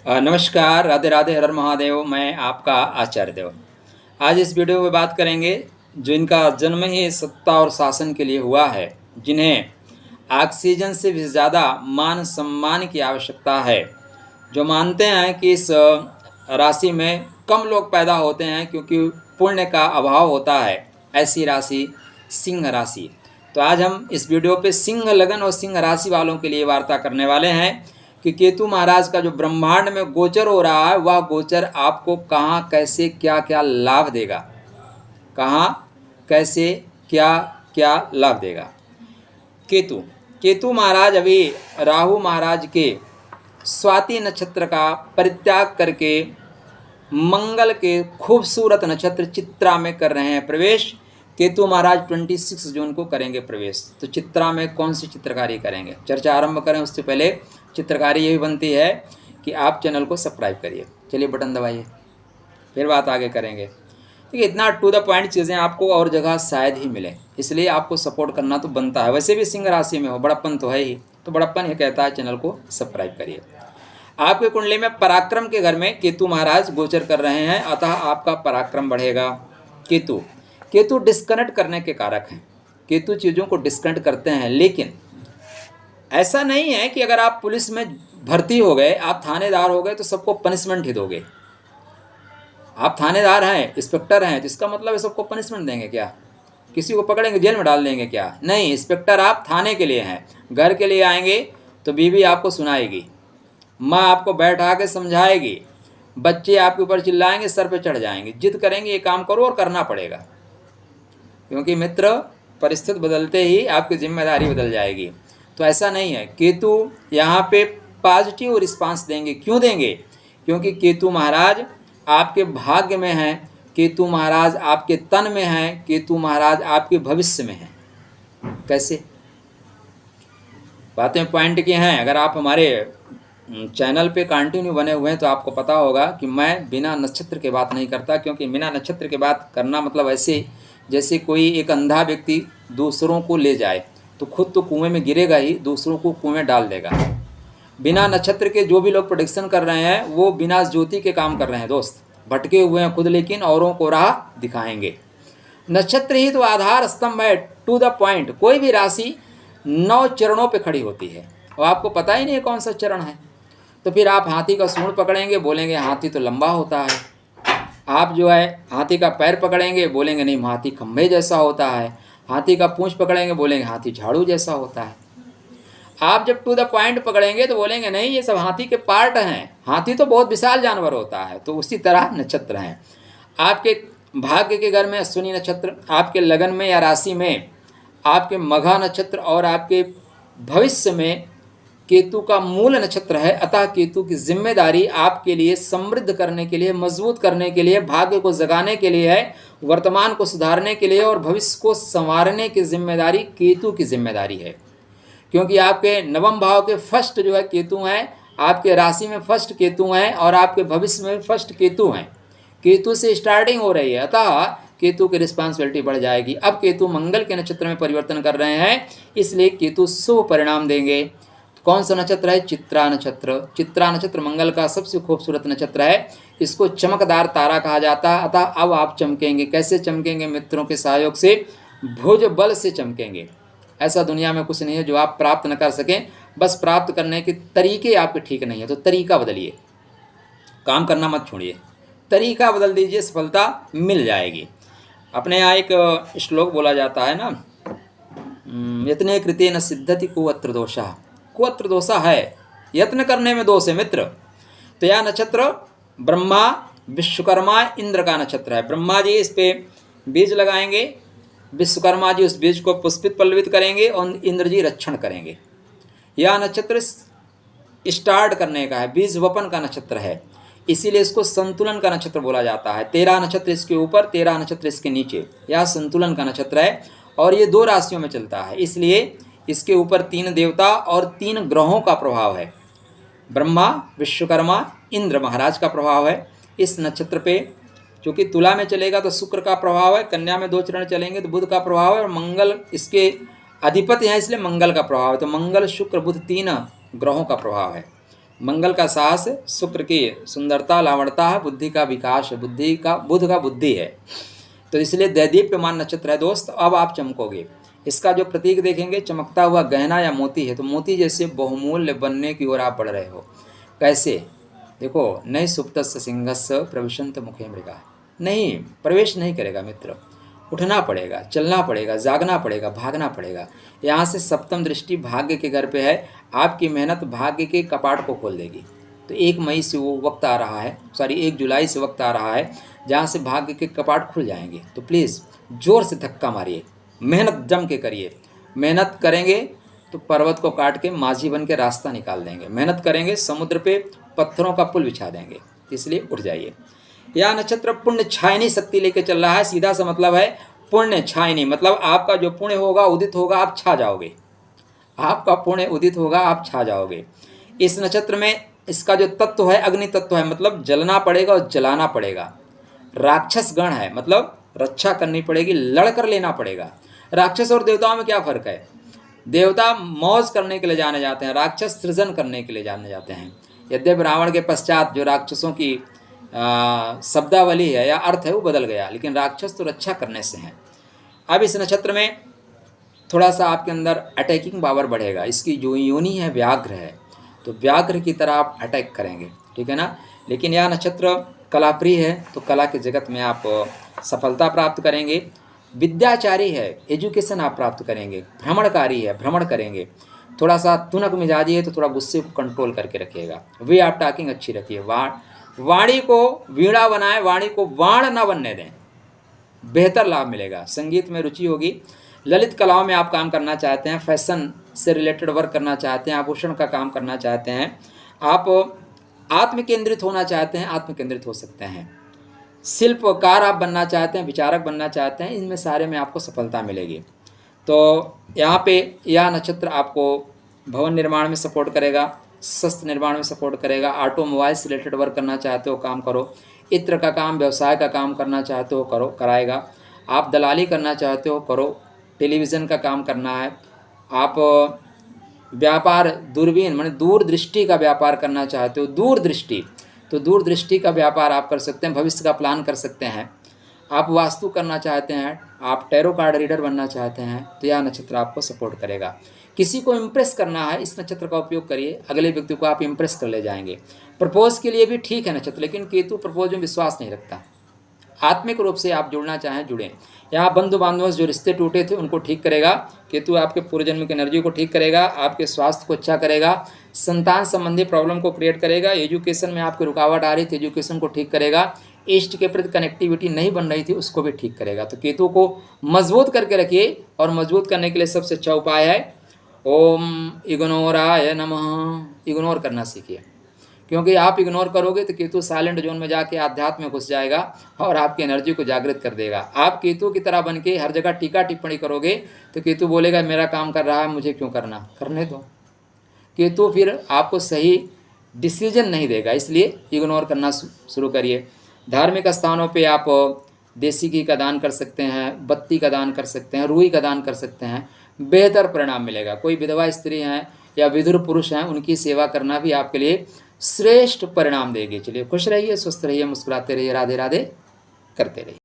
नमस्कार, राधे राधे, हर हर महादेव। मैं आपका आचार्य देव। आज इस वीडियो में बात करेंगे जो इनका जन्म ही सत्ता और शासन के लिए हुआ है, जिन्हें ऑक्सीजन से भी ज़्यादा मान सम्मान की आवश्यकता है, जो मानते हैं कि इस राशि में कम लोग पैदा होते हैं क्योंकि पुण्य का अभाव होता है। ऐसी राशि सिंह राशि। तो आज हम इस वीडियो पे सिंह लगन और सिंह राशि वालों के लिए वार्ता करने वाले हैं कि केतु महाराज का जो ब्रह्मांड में गोचर हो रहा है, वह गोचर आपको कहाँ कैसे क्या क्या लाभ देगा, कहाँ कैसे क्या क्या लाभ देगा। केतु महाराज अभी राहु महाराज के स्वाति नक्षत्र का परित्याग करके मंगल के खूबसूरत नक्षत्र चित्रा में कर रहे हैं प्रवेश। केतु महाराज 26 जून को करेंगे प्रवेश। तो चित्रा में कौन सी चित्रकारी करेंगे, चर्चा आरंभ करें उससे पहले चित्रकारी यही बनती है कि आप चैनल को सब्सक्राइब करिए। चलिए बटन दबाइए, फिर बात आगे करेंगे। देखिए, इतना टू द पॉइंट चीज़ें आपको और जगह शायद ही मिले, इसलिए आपको सपोर्ट करना तो बनता है। वैसे भी सिंह राशि में हो, बड़प्पन तो है ही, तो बड़प्पन ये कहता है चैनल को सब्सक्राइब करिए। आपके कुंडली में पराक्रम के घर में केतु महाराज गोचर कर रहे हैं, अतः आपका पराक्रम बढ़ेगा। केतु डिस्कनेक्ट करने के कारक हैं। केतु चीज़ों को डिस्कनेक्ट करते हैं, लेकिन ऐसा नहीं है कि अगर आप पुलिस में भर्ती हो गए, आप थानेदार हो गए तो सबको पनिशमेंट ही दोगे। आप थानेदार हैं, इंस्पेक्टर हैं, तो इसका मतलब है सबको पनिशमेंट देंगे क्या? किसी को पकड़ेंगे जेल में डाल देंगे क्या? नहीं, इंस्पेक्टर आप थाने के लिए हैं। घर के लिए आएंगे तो बीवी आपको सुनाएगी, माँ आपको बैठा के समझाएगी, बच्चे आपके ऊपर चिल्लाएंगे, सर पे चढ़ जाएंगे, जिद करेंगे ये काम करो और करना पड़ेगा, क्योंकि मित्र परिस्थिति बदलते ही आपकी जिम्मेदारी बदल जाएगी। तो ऐसा नहीं है। केतु यहाँ पे पॉजिटिव रिस्पांस देंगे। क्यों देंगे? क्योंकि केतु महाराज आपके भाग्य में हैं, केतु महाराज आपके तन में हैं, केतु महाराज आपके भविष्य में हैं। कैसे? बातें पॉइंट की हैं। अगर आप हमारे चैनल पे कंटिन्यू बने हुए हैं तो आपको पता होगा कि मैं बिना नक्षत्र के बात नहीं करता, क्योंकि बिना नक्षत्र के बात करना मतलब ऐसे जैसे कोई एक अंधा व्यक्ति दूसरों को ले जाए तो खुद तो कुएं में गिरेगा ही, दूसरों को कुएं में डाल देगा। बिना नक्षत्र के जो भी लोग प्रोडिक्शन कर रहे हैं वो बिना ज्योति के काम कर रहे हैं दोस्त। भटके हुए हैं खुद, लेकिन औरों को राह दिखाएंगे। नक्षत्र ही तो आधार स्तंभ है। टू द पॉइंट, कोई भी राशि 9 चरणों पे खड़ी होती है और आपको पता ही नहीं है कौन सा चरण है। तो फिर आप हाथी का सूंड पकड़ेंगे, बोलेंगे हाथी तो लंबा होता है। आप जो है हाथी का पैर पकड़ेंगे, बोलेंगे नहीं हाथी खंभे जैसा होता है। हाथी का पूंछ पकड़ेंगे, बोलेंगे हाथी झाड़ू जैसा होता है। आप जब टू द पॉइंट पकड़ेंगे तो बोलेंगे नहीं ये सब हाथी के पार्ट हैं, हाथी तो बहुत विशाल जानवर होता है। तो उसी तरह नक्षत्र हैं। आपके भाग्य के घर में अश्विनी नक्षत्र, आपके लगन में या राशि में आपके मघा नक्षत्र और आपके भविष्य में केतु का मूल नक्षत्र है। अतः केतु की जिम्मेदारी आपके लिए समृद्ध करने के लिए, मजबूत करने के लिए, भाग्य को जगाने के लिए है, वर्तमान को सुधारने के लिए और भविष्य को संवारने की जिम्मेदारी केतु की जिम्मेदारी है। क्योंकि आपके नवम भाव के फर्स्ट जो है केतु हैं, आपके राशि में फर्स्ट केतु हैं और आपके भविष्य में फर्स्ट केतु हैं। केतु से स्टार्टिंग हो रही है, अतः केतु की रिस्पॉन्सिबिलिटी बढ़ जाएगी। अब केतु मंगल के नक्षत्र में परिवर्तन कर रहे हैं, इसलिए केतु शुभ परिणाम देंगे। कौन सा नक्षत्र है? चित्रा नक्षत्र। चित्रा नक्षत्र मंगल का सबसे खूबसूरत नक्षत्र है। इसको चमकदार तारा कहा जाता है। अतः अब आप चमकेंगे। कैसे चमकेंगे? मित्रों के सहयोग से, भुज बल से चमकेंगे। ऐसा दुनिया में कुछ नहीं है जो आप प्राप्त न कर सकें, बस प्राप्त करने के तरीके आपके ठीक नहीं है तो तरीका बदलिए। काम करना मत छोड़िए, तरीका बदल दीजिए, सफलता मिल जाएगी। अपने यहाँ एक श्लोक बोला जाता है ना, यत्ने कृते न सिद्धति कुअत्र दोषः। कुअत्र दोषा है, यत्न करने में दोष है मित्र। तो यह नक्षत्र ब्रह्मा विश्वकर्मा इंद्र का नक्षत्र है। ब्रह्मा जी इस पे बीज लगाएंगे, विश्वकर्मा जी उस बीज को पुष्पित पल्लवित करेंगे और इंद्र जी रक्षण करेंगे। यह नक्षत्र स्टार्ट करने का है, बीज वपन का नक्षत्र है, इसीलिए इसको संतुलन का नक्षत्र बोला जाता है। 13 नक्षत्र इसके ऊपर, 13 नक्षत्र इसके नीचे, यह संतुलन का नक्षत्र है और ये 2 राशियों में चलता है। इसलिए इसके ऊपर 3 देवता और 3 ग्रहों का प्रभाव है। ब्रह्मा विश्वकर्मा इंद्र महाराज का प्रभाव है इस नक्षत्र पे। चूँकि तुला में चलेगा तो शुक्र का प्रभाव है, कन्या में 2 चरण चलेंगे तो बुध का प्रभाव है और मंगल इसके अधिपति हैं, इसलिए मंगल का प्रभाव है। तो मंगल शुक्र बुध 3 ग्रहों का प्रभाव है। मंगल का साहस, शुक्र की सुंदरता लावणता है, बुद्धि का विकास है, बुध का बुद्धि है। तो इसलिए दैदीप्यमान नक्षत्र है दोस्त। अब आप चमकोगे। इसका जो प्रतीक देखेंगे चमकता हुआ गहना या मोती है, तो मोती जैसे बहुमूल्य बनने की ओर आप बढ़ रहे हो। कैसे? देखो, नई सुप्तस्य सिंहस्य प्रविशंत मुखे मृगा, नहीं प्रवेश नहीं करेगा मित्र। उठना पड़ेगा, चलना पड़ेगा, जागना पड़ेगा, भागना पड़ेगा। यहाँ से सप्तम दृष्टि भाग्य के घर पे है। आपकी मेहनत भाग्य के कपाट को खोल देगी। तो 1 मई से वो वक्त आ रहा है, 1 जुलाई से वक्त आ रहा है जहाँ से भाग्य के कपाट खुल जाएंगे। तो प्लीज़ जोर से धक्का मारिए, मेहनत जम के करिए। मेहनत करेंगे तो पर्वत को काट के माझी बन के रास्ता निकाल देंगे। मेहनत करेंगे समुद्र पे पत्थरों का पुल बिछा देंगे। इसलिए उठ जाइए। यह नक्षत्र पुण्य छायनी शक्ति लेके चल रहा है। सीधा सा मतलब है पुण्य छायनी, मतलब आपका जो पुण्य होगा उदित होगा, आप छा जाओगे। आपका पुण्य उदित होगा, आप छा जाओगे। इस नक्षत्र में इसका जो तत्व है अग्नि तत्व है, मतलब जलना पड़ेगा और जलाना पड़ेगा। राक्षस गण है, मतलब रक्षा करनी पड़ेगी, लड़कर लेना पड़ेगा। राक्षस और देवताओं में क्या फर्क है? देवता मौज करने के लिए जाने जाते हैं, राक्षस सृजन करने के लिए जाने जाते हैं। यद्यपि रावण के पश्चात जो राक्षसों की शब्दावली है या अर्थ है वो बदल गया, लेकिन राक्षस तो रक्षा करने से हैं। अब इस नक्षत्र में थोड़ा सा आपके अंदर अटैकिंग पावर बढ़ेगा। इसकी जो योनि है व्याघ्र है, तो व्याघ्र की तरह आप अटैक करेंगे, ठीक है ना। लेकिन यह नक्षत्र कलाप्रिय है, तो कला के जगत में आप सफलता प्राप्त करेंगे। विद्याचारी है, एजुकेशन आप प्राप्त करेंगे। भ्रमणकारी है, भ्रमण करेंगे। थोड़ा सा तुनक मिजाजी है, तो थोड़ा गुस्से को कंट्रोल करके रखिएगा। वे आप टॉकिंग अच्छी रखिए। वाणी को वीणा बनाए, वाणी को वाण न बनने दें, बेहतर लाभ मिलेगा। संगीत में रुचि होगी। ललित कलाओं में आप काम करना चाहते हैं, फैशन से रिलेटेड वर्क करना चाहते हैं, आभूषण का काम करना चाहते हैं, आप आत्म केंद्रित होना चाहते हैं, आत्म केंद्रित हो सकते हैं। शिल्पकार आप बनना चाहते हैं, विचारक बनना चाहते हैं, इनमें सारे में आपको सफलता मिलेगी। तो यहाँ पे यह नक्षत्र आपको भवन निर्माण में सपोर्ट करेगा, शस्त्र निर्माण में सपोर्ट करेगा। ऑटोमोबाइल से रिलेटेड वर्क करना चाहते हो, काम करो। इत्र का काम, व्यवसाय का काम करना चाहते हो, करो, कराएगा। आप दलाली करना चाहते हो, करो। टेलीविज़न का काम करना है, आप व्यापार दूरबीन माने दूरदृष्टि का व्यापार करना चाहते हो, दूरदृष्टि, तो दूरदृष्टि का व्यापार आप कर सकते हैं, भविष्य का प्लान कर सकते हैं। आप वास्तु करना चाहते हैं, आप टैरो कार्ड रीडर बनना चाहते हैं, तो यह नक्षत्र आपको सपोर्ट करेगा। किसी को इम्प्रेस करना है, इस नक्षत्र का उपयोग करिए, अगले व्यक्ति को आप इम्प्रेस कर ले जाएंगे। प्रपोज के लिए भी ठीक है नक्षत्र, लेकिन केतु प्रपोज में विश्वास नहीं रखता। आत्मिक रूप से आप जुड़ना चाहें जुड़ें। यहाँ बंधु बांधव जो रिश्ते टूटे थे उनको ठीक करेगा। केतु आपके पूर्व जन्म की एनर्जी को ठीक करेगा, आपके स्वास्थ्य को अच्छा करेगा, संतान संबंधी प्रॉब्लम को क्रिएट करेगा। एजुकेशन में आपकी रुकावट आ रही थी, एजुकेशन को ठीक करेगा। ईस्ट के प्रति कनेक्टिविटी नहीं बन रही थी, उसको भी ठीक करेगा। तो केतु को मजबूत करके रखिए, और मजबूत करने के लिए सबसे अच्छा उपाय है ओम इग्नोराय नमः। इग्नोर करना सीखिए, क्योंकि आप इग्नोर करोगे तो केतु साइलेंट जोन में जाके आध्यात्म में घुस जाएगा और आपकी एनर्जी को जागृत कर देगा। आप केतु की तरह बन के हर जगह टीका टिप्पणी करोगे तो केतु बोलेगा मेरा काम कर रहा है, मुझे क्यों करना, करने दो। केतु फिर आपको सही डिसीजन नहीं देगा, इसलिए इग्नोर करना शुरू करिए। धार्मिक स्थानों पे आप देसी घी का दान कर सकते हैं, बत्ती का दान कर सकते हैं, रुई का दान कर सकते हैं, बेहतर परिणाम मिलेगा। कोई विधवा स्त्री हैं या विधुर पुरुष हैं, उनकी सेवा करना भी आपके लिए श्रेष्ठ परिणाम देगी। चलिए खुश रहिए, स्वस्थ रहिए, मुस्कुराते रहिए, राधे राधे करते रहिए।